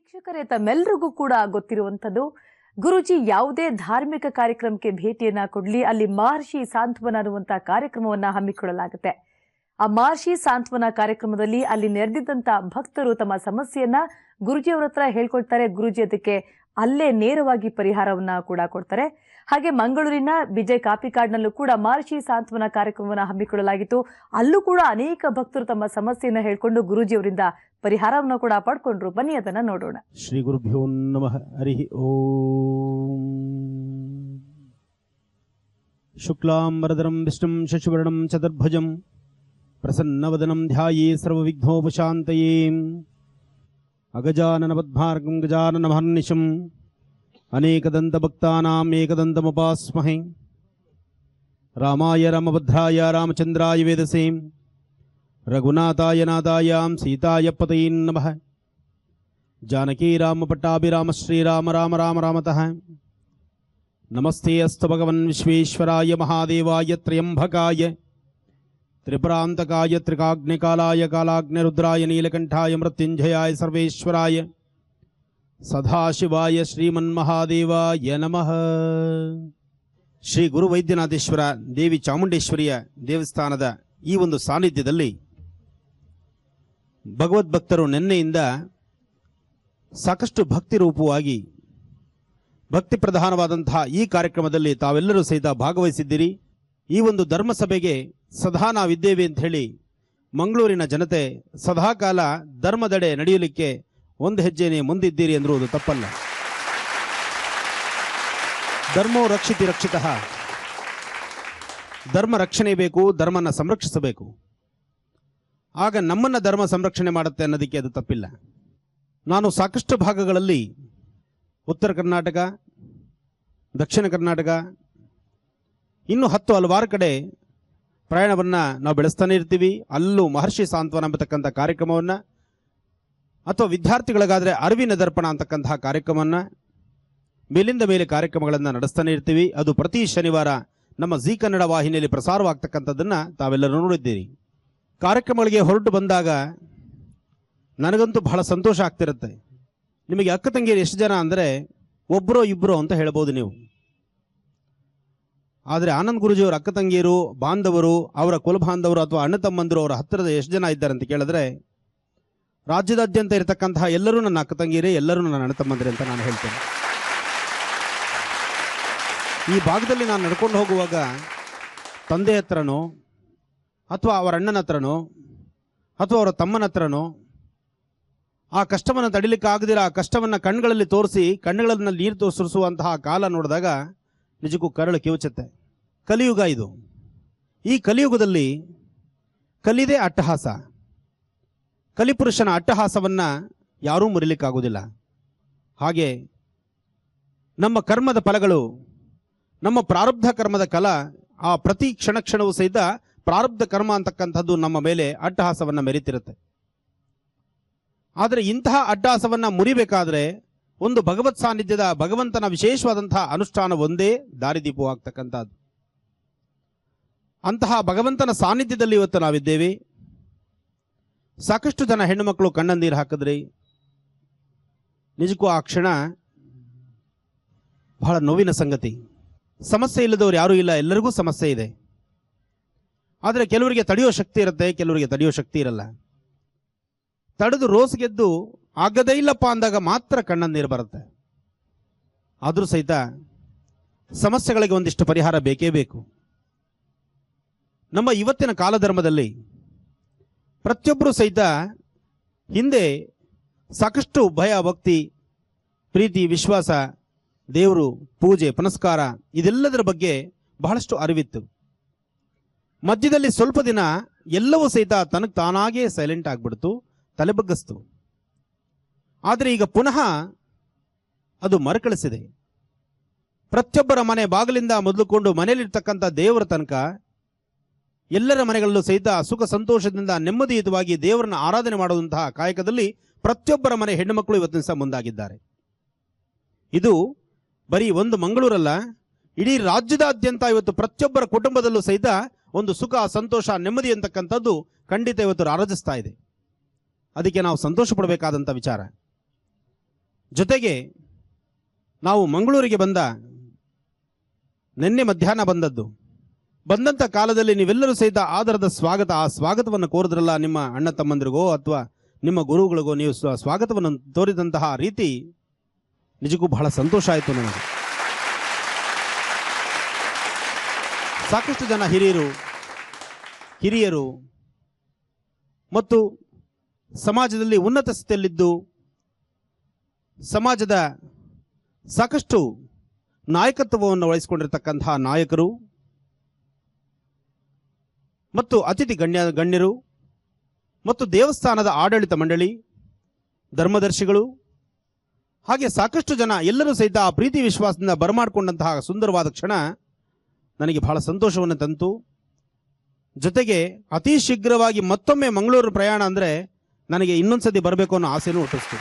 ವೀಕ್ಷಕರೇ ತಮ್ಮೆಲ್ಲರಿಗೂ ಕೂಡ ಗೊತ್ತಿರುವಂತದ್ದು ಗುರುಜಿ ಯಾವುದೇ ಧಾರ್ಮಿಕ ಕಾರ್ಯಕ್ರಮಕ್ಕೆ ಭೇಟಿಯನ್ನ ಕೊಡ್ಲಿ ಅಲ್ಲಿ ಮಹರ್ಷಿ ಸಾಂತ್ವನ ಅನ್ನುವಂತ ಕಾರ್ಯಕ್ರಮವನ್ನ ಹಮ್ಮಿಕೊಳ್ಳಲಾಗುತ್ತೆ. ಆ ಮಹರ್ಷಿ ಸಾಂತ್ವನ ಕಾರ್ಯಕ್ರಮದಲ್ಲಿ ಅಲ್ಲಿ ನೆರೆದಿದ್ದಂತ ಭಕ್ತರು ತಮ್ಮ ಸಮಸ್ಯೆಯನ್ನ ಗುರುಜಿಯವರ ಹತ್ರ ಹೇಳ್ಕೊಳ್ತಾರೆ. ಗುರುಜಿ ಅದಕ್ಕೆ ಅಲ್ಲೇ ನೇರವಾಗಿ ಪರಿಹಾರವನ್ನ ಕೂಡ ಕೊಡ್ತಾರೆ. ಹಾಗೆ ಮಂಗಳೂರಿನ ವಿಜಯ್ ಕಾಪಿಕಾಡ್ನಲ್ಲೂ ಕೂಡ ಮಹರ್ಷಿ ಸಾಂತ್ವನ ಕಾರ್ಯಕ್ರಮವನ್ನು ಹಮ್ಮಿಕೊಳ್ಳಲಾಗಿತ್ತು. ಅಲ್ಲೂ ಕೂಡ ಅನೇಕ ಭಕ್ತರು ತಮ್ಮ ಸಮಸ್ಯೆಯನ್ನ ಹೇಳ್ಕೊಂಡು ಗುರುಜಿಯವರಿಂದ ಪರಿಹಾರವನ್ನು ಕೂಡ ಪಡ್ಕೊಂಡ್ರು. ಬನ್ನಿ ಅದನ್ನ ನೋಡೋಣ. ಶ್ರೀ ಗುರುಭ್ಯೋ ನಮಃ. ಹರಿ ಓಂ. ಶುಕ್ಲಾಂಬರಧರಂ ವಿಷ್ಣುಂ ಶಶಿವರ್ಣಂ ಚತುರ್ಭುಜಂ ಪ್ರಸನ್ನವದನಂ ಧ್ಯಾಯೇ ಸರ್ವವಿಘ್ನೋಪಶಾಂತಯೇ. ಅಗಜಾನನ ಪದ್ಮಾರ್ಗಂ ಗಜಾನನ ಮಹರ್ನಿಶಂ ಅನೇಕದಂತಭಕ್ತಾನಾಂ ಏಕದಂತಮುಪಾಸ್ಮಹೇ. ರಾಮಾಯ ರಾಮಭದ್ರಾಯ ರಾಮಚಂದ್ರಾಯ ವೇದಸೇ ರಘುನಾಥಾಯ ನಾಥಾಯಾಂ ಸೀತಾಯ ಪತಯೇ ನಮಃ. ಜಾನಕೀ ರಾಮ ಪಟ್ಟಾಭಿರಾಮ ಶ್ರೀರಾಮ ರಾಮ ರಾಮ ರಾಮತಃ. ನಮಸ್ತೆ ಅಸ್ತು ಭಗವನ್ ವಿಶ್ವೇಶ್ವರಾಯ ಮಹಾದೇವಾಯ ತ್ರ್ಯಂಬಕಾಯ ತ್ರಿಪುರಾಂತಕಾಯ ತ್ರಿಕಾಗ್ನಿಕಾಲಾಯ ಕಾಲಾಗ್ನಿರುದ್ರಾಯ ನೀಲಕಂಠಾಯ ಮೃತ್ಯುಂಜಯಾಯ ಸರ್ವೇಶ್ವರಾಯ ಸದಾಶಿವಾಯ ಶ್ರೀಮನ್ಮಹಾದೇವಾಯ ನಮಃ. ಶ್ರೀ ಗುರು ವೈದ್ಯನಾಥೇಶ್ವರ ದೇವಿ ಚಾಮುಂಡೇಶ್ವರಿಯ ದೇವಸ್ಥಾನದ ಈ ಒಂದು ಸಾನ್ನಿಧ್ಯದಲ್ಲಿ ಭಗವದ್ಭಕ್ತರು ನಿನ್ನೆಯಿಂದ ಸಾಕಷ್ಟು ಭಕ್ತಿ ರೂಪವಾಗಿ ಭಕ್ತಿ ಪ್ರಧಾನವಾದಂತಹ ಈ ಕಾರ್ಯಕ್ರಮದಲ್ಲಿ ತಾವೆಲ್ಲರೂ ಸಹಿತ ಭಾಗವಹಿಸಿದ್ದೀರಿ. ಈ ಒಂದು ಧರ್ಮಸಭೆಗೆ ಸದಾ ನಾವಿದ್ದೇವೆ ಅಂತ ಹೇಳಿ ಮಂಗಳೂರಿನ ಜನತೆ ಸದಾಕಾಲ ಧರ್ಮದೆಡೆ ನಡೆಯಲಿಕ್ಕೆ ಒಂದು ಹೆಜ್ಜೆನೇ ಮುಂದಿದ್ದೀರಿ ಎಂದಿರುವುದು ತಪ್ಪಲ್ಲ. ಧರ್ಮೋ ರಕ್ಷಿತಿ ರಕ್ಷಿತಃ. ಧರ್ಮ ರಕ್ಷಣೆ ಬೇಕು, ಧರ್ಮನ ಸಂರಕ್ಷಿಸಬೇಕು. ಆಗ ನಮ್ಮನ್ನ ಧರ್ಮ ಸಂರಕ್ಷಣೆ ಮಾಡುತ್ತೆ ಅನ್ನೋದಕ್ಕೆ ಅದು ತಪ್ಪಿಲ್ಲ. ನಾನು ಸಾಕಷ್ಟು ಭಾಗಗಳಲ್ಲಿ ಉತ್ತರ ಕರ್ನಾಟಕ, ದಕ್ಷಿಣ ಕರ್ನಾಟಕ, ಇನ್ನು ಹಲವಾರು ಕಡೆ ಪ್ರಯಾಣವನ್ನು ನಾವು ಬೆಳೆಸ್ತಾನೆ ಇರ್ತೀವಿ. ಅಲ್ಲೂ ಮಹರ್ಷಿ ಸಾಂತ್ವನ ಅಂತಕ್ಕಂಥ ಕಾರ್ಯಕ್ರಮವನ್ನು, ಅಥವಾ ವಿದ್ಯಾರ್ಥಿಗಳಿಗಾದರೆ ಅರಿವಿನ ದರ್ಪಣ ಅಂತಕ್ಕಂತಹ ಕಾರ್ಯಕ್ರಮವನ್ನು, ಮೇಲಿಂದ ಮೇಲೆ ಕಾರ್ಯಕ್ರಮಗಳನ್ನು ನಡೆಸ್ತಾನೆ ಇರ್ತೀವಿ. ಅದು ಪ್ರತಿ ಶನಿವಾರ ನಮ್ಮ ಜೀ ಕನ್ನಡ ವಾಹಿನಿಯಲ್ಲಿ ಪ್ರಸಾರವಾಗ್ತಕ್ಕಂಥದ್ದನ್ನು ತಾವೆಲ್ಲರೂ ನೋಡಿದ್ದೀರಿ. ಕಾರ್ಯಕ್ರಮಗಳಿಗೆ ಹೊರಟು ಬಂದಾಗ ನನಗಂತೂ ಬಹಳ ಸಂತೋಷ ಆಗ್ತಿರುತ್ತೆ. ನಿಮಗೆ ಅಕ್ಕ ತಂಗಿಯರು ಎಷ್ಟು ಜನ ಅಂದರೆ ಒಬ್ಬರೋ ಇಬ್ಬರೋ ಅಂತ ಹೇಳ್ಬೋದು ನೀವು. ಆದರೆ ಆನಂದ್ ಗುರುಜಿಯವರ ಅಕ್ಕ ತಂಗಿಯರು, ಬಾಂಧವರು, ಅವರ ಕುಲಬಾಂಧವರು ಅಥವಾ ಅಣ್ಣ ತಮ್ಮಂದರು ಅವರ ಹತ್ತಿರದ ಎಷ್ಟು ಜನ ಇದ್ದಾರೆ ಅಂತ ಕೇಳಿದ್ರೆ ರಾಜ್ಯದಾದ್ಯಂತ ಇರತಕ್ಕಂತಹ ಎಲ್ಲರೂ ನನ್ನ ಅಕ್ಕ ತಂಗಿಯರೇ, ಎಲ್ಲರೂ ನನ್ನ ಅಣ್ಣ ತಮ್ಮಂದಿರೇ ಅಂತ ನಾನು ಹೇಳ್ತೇನೆ. ಈ ಭಾಗದಲ್ಲಿ ನಾನು ನಡ್ಕೊಂಡು ಹೋಗುವಾಗ ತಂದೆ ಹತ್ರನೋ ಅಥವಾ ಅವರ ಅಣ್ಣನ ಹತ್ರನೋ ಅಥವಾ ಅವರ ತಮ್ಮನ ಹತ್ರನೋ ಆ ಕಷ್ಟವನ್ನು ತಡಿಲಿಕ್ಕೆ ಆಗದಿರ ಆ ಕಷ್ಟವನ್ನು ಕಣ್ಗಳಲ್ಲಿ ತೋರಿಸಿ ಕಣ್ಣುಗಳಲ್ಲಿ ನೀರು ಸುರಿಸುವಂತಹ ಕಾಲ ನೋಡಿದಾಗ ನಿಜಕ್ಕೂ ಕರಳು ಕಿವುಚುತ್ತೆ. ಕಲಿಯುಗ ಇದು. ಈ ಕಲಿಯುಗದಲ್ಲಿ ಕಲಿದೇ ಅಟ್ಟಹಾಸ. ಕಲಿಪುರುಷನ ಅಟ್ಟಹಾಸವನ್ನು ಯಾರೂ ಮುರಿಲಿಕ್ಕಾಗೋದಿಲ್ಲ. ಹಾಗೆ ನಮ್ಮ ಕರ್ಮದ ಫಲಗಳು, ನಮ್ಮ ಪ್ರಾರಬ್ಧ ಕರ್ಮದ ಕಲ, ಆ ಪ್ರತಿ ಕ್ಷಣವೂ ಸಹಿತ ಪ್ರಾರಬ್ಧ ಕರ್ಮ ಅಂತಕ್ಕಂಥದ್ದು ನಮ್ಮ ಮೇಲೆ ಅಟ್ಟಹಾಸವನ್ನು ಮೆರೀತಿರುತ್ತೆ. ಆದರೆ ಇಂತಹ ಅಟ್ಟಹಾಸವನ್ನು ಮುರಿಬೇಕಾದ್ರೆ ಒಂದು ಭಗವತ್ ಸಾನ್ನಿಧ್ಯದ ಭಗವಂತನ ವಿಶೇಷವಾದಂತಹ ಅನುಷ್ಠಾನ ಒಂದೇ ದಾರಿದೀಪವಾಗ್ತಕ್ಕಂಥದ್ದು. ಅಂತಹ ಭಗವಂತನ ಸಾನ್ನಿಧ್ಯದಲ್ಲಿ ಇವತ್ತು ನಾವಿದ್ದೇವೆ. ಸಾಕಷ್ಟು ಜನ ಹೆಣ್ಣು ಮಕ್ಕಳು ಕಣ್ಣಂದೀರು ಹಾಕಿದ್ರಿ. ನಿಜಕ್ಕೂ ಆ ಕ್ಷಣ ಬಹಳ ನೋವಿನ ಸಂಗತಿ. ಸಮಸ್ಯೆ ಇಲ್ಲದವ್ರು ಯಾರೂ ಇಲ್ಲ, ಎಲ್ಲರಿಗೂ ಸಮಸ್ಯೆ ಇದೆ. ಆದರೆ ಕೆಲವರಿಗೆ ತಡೆಯೋ ಶಕ್ತಿ ಇರುತ್ತೆ, ಕೆಲವರಿಗೆ ತಡೆಯೋ ಶಕ್ತಿ ಇರಲ್ಲ. ತಡೆದು ರೋಸ್ಗೆದ್ದು ಆಗದೇ ಇಲ್ಲಪ್ಪ ಅಂದಾಗ ಮಾತ್ರ ಕಣ್ಣಂದೀರು ಬರುತ್ತೆ. ಆದರೂ ಸಹಿತ ಸಮಸ್ಯೆಗಳಿಗೆ ಒಂದಿಷ್ಟು ಪರಿಹಾರ ಬೇಕೇ ಬೇಕು. ನಮ್ಮ ಇವತ್ತಿನ ಕಾಲಧರ್ಮದಲ್ಲಿ ಪ್ರತಿಯೊಬ್ಬರೂ ಸಹಿತ ಹಿಂದೆ ಸಾಕಷ್ಟು ಭಯ, ಭಕ್ತಿ, ಪ್ರೀತಿ, ವಿಶ್ವಾಸ, ದೇವರು, ಪೂಜೆ, ಪುನಸ್ಕಾರ ಇದೆಲ್ಲದರ ಬಗ್ಗೆ ಬಹಳಷ್ಟು ಅರಿವಿತ್ತು. ಮಧ್ಯದಲ್ಲಿ ಸ್ವಲ್ಪ ದಿನ ಎಲ್ಲವೂ ಸಹಿತ ತನಗೆ ತಾನಾಗೇ ಸೈಲೆಂಟ್ ಆಗಿಬಿಡ್ತು, ತಲೆಬಗ್ಗಿಸ್ತು. ಆದರೆ ಈಗ ಪುನಃ ಅದು ಮರುಕಳಿಸಿದೆ. ಪ್ರತಿಯೊಬ್ಬರ ಮನೆ ಬಾಗಿಲಿಂದ ಮೊದಲುಕೊಂಡು ಮನೆಯಲ್ಲಿರ್ತಕ್ಕಂಥ ದೇವರ ತನಕ ಎಲ್ಲರ ಮನೆಗಳಲ್ಲೂ ಸಹಿತ ಸುಖ ಸಂತೋಷದಿಂದ ನೆಮ್ಮದಿಯುತವಾಗಿ ದೇವರನ್ನ ಆರಾಧನೆ ಮಾಡುವಂತಹ ಕಾಯಕದಲ್ಲಿ ಪ್ರತಿಯೊಬ್ಬರ ಮನೆ ಹೆಣ್ಣು ಮಕ್ಕಳು ಇವತ್ತಿನ ಸಹ ಮುಂದಾಗಿದ್ದಾರೆ. ಇದು ಬರೀ ಒಂದು ಮಂಗಳೂರಲ್ಲ, ಇಡೀ ರಾಜ್ಯದಾದ್ಯಂತ ಇವತ್ತು ಪ್ರತಿಯೊಬ್ಬರ ಕುಟುಂಬದಲ್ಲೂ ಸಹಿತ ಒಂದು ಸುಖ, ಸಂತೋಷ, ನೆಮ್ಮದಿ ಅಂತಕ್ಕಂಥದ್ದು ಖಂಡಿತ ಇವತ್ತು ರಾರಾಜಿಸ್ತಾ ಇದೆ. ಅದಕ್ಕೆ ನಾವು ಸಂತೋಷ ಪಡಬೇಕಾದಂಥ ವಿಚಾರ. ಜೊತೆಗೆ ನಾವು ಮಂಗಳೂರಿಗೆ ನಿನ್ನೆ ಮಧ್ಯಾಹ್ನ ಬಂದಂಥ ಕಾಲದಲ್ಲಿ ನೀವೆಲ್ಲರೂ ಸಹಿತ ಆದರದ ಆ ಸ್ವಾಗತವನ್ನು ಕೋರಿದ್ರಲ್ಲ, ನಿಮ್ಮ ಅಣ್ಣ ತಮ್ಮಂದಿರಿಗೋ ಅಥವಾ ನಿಮ್ಮ ಗುರುಗಳಿಗೋ ನೀವು ಸ್ವಾಗತವನ್ನು ತೋರಿದಂತಹ ರೀತಿ ನಿಜಕ್ಕೂ ಬಹಳ ಸಂತೋಷ ಆಯಿತು ನನಗೆ. ಸಾಕಷ್ಟು ಜನ ಹಿರಿಯರು ಮತ್ತು ಸಮಾಜದಲ್ಲಿ ಉನ್ನತ ಸ್ಥಿತಿಯಲ್ಲಿದ್ದು ಸಮಾಜದ ಸಾಕಷ್ಟು ನಾಯಕತ್ವವನ್ನು ವಹಿಸಿಕೊಂಡಿರತಕ್ಕಂತಹ ನಾಯಕರು ಮತ್ತು ಅತಿಥಿ ಗಣ್ಯರು ಮತ್ತು ದೇವಸ್ಥಾನದ ಆಡಳಿತ ಮಂಡಳಿ, ಧರ್ಮದರ್ಶಿಗಳು, ಹಾಗೆ ಸಾಕಷ್ಟು ಜನ ಎಲ್ಲರೂ ಸಹಿತ ಆ ಪ್ರೀತಿ ವಿಶ್ವಾಸದಿಂದ ಬರಮಾಡಿಕೊಂಡಂತಹ ಸುಂದರವಾದ ಕ್ಷಣ ನನಗೆ ಬಹಳ ಸಂತೋಷವನ್ನು ತಂತು. ಜೊತೆಗೆ ಅತಿ ಶೀಘ್ರವಾಗಿ ಮತ್ತೊಮ್ಮೆ ಮಂಗಳೂರು ಪ್ರಯಾಣ ಅಂದರೆ ನನಗೆ ಇನ್ನೊಂದ್ಸತಿ ಬರಬೇಕು ಅನ್ನೋ ಆಸೆನೂ ಹುಟ್ಟಿಸ್ತು.